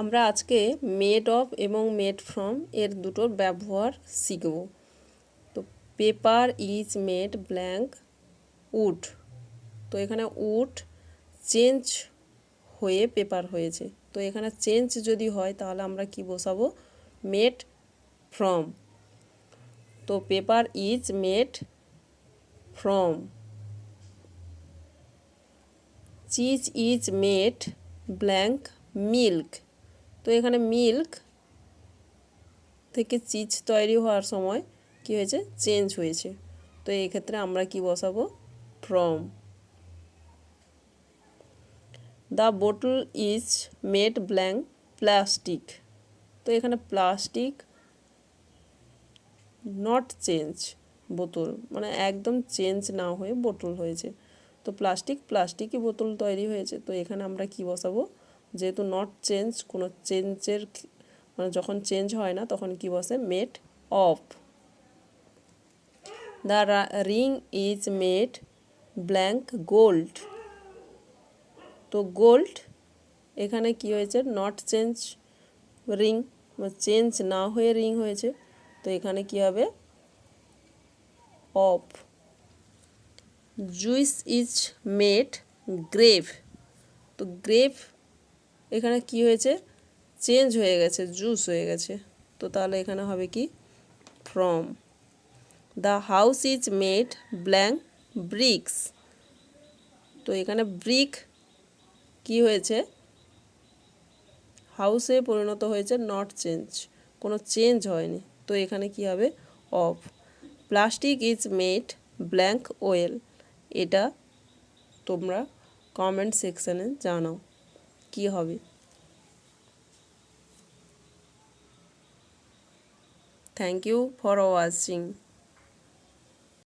আমরা আজকে made of এবং মেড ফ্রম এর দুটোর ব্যবহার শিখব। তো paper is made blank wood. তো এখানে উড চেঞ্জ হয়ে পেপার হয়েছে। তো এখানে চেঞ্জ যদি হয় তাহলে আমরা কি বসাবো? Made from. তো paper is made from. Cheese is made blank milk. তো এখানে মিল্ক থেকে চিজ তৈরি হওয়ার সময় কি হয়েছে? চেঞ্জ হয়েছে। তো এই ক্ষেত্রে আমরা কি বসাবো? From. The bottle is made blank plastic. তো এখানে প্লাস্টিক নট চেঞ্জ, বোতল মানে একদম চেঞ্জ না হয়ে বোতল হয়েছে। তো প্লাস্টিকই বোতল তৈরি হয়েছে। তো এখানে আমরা কি বসাবো? যেহেতু নট চেঞ্জ, কোনো চেঞ্জের মানে যখন চেঞ্জ হয় না তখন কি বসে? Made of. The ring is made blank gold. তো গোল্ড এখানে কি হয়েছে? নট চেঞ্জ রিং, চেঞ্জ না হয়ে রিং হয়েছে। তো এখানে কি হবে? Of. Juice is made grave. তো গ্রেভ এখানে কি হয়েছে? চেঞ্জ হয়ে গেছে, জুস হয়ে গেছে। তো তাহলে এখানে হবে কি? From. The house is made blank bricks. তো এখানে ব্রিক কি হয়েছে? হাউসে পরিণত হয়েছে, নট চেঞ্জ, কোনো চেঞ্জ হয়নি। তো এখানে কি হবে? Of. Plastic is made blank oil. এটা তোমরা কমেন্ট সেকশানে জানাও কি হবে। Thank you for watching.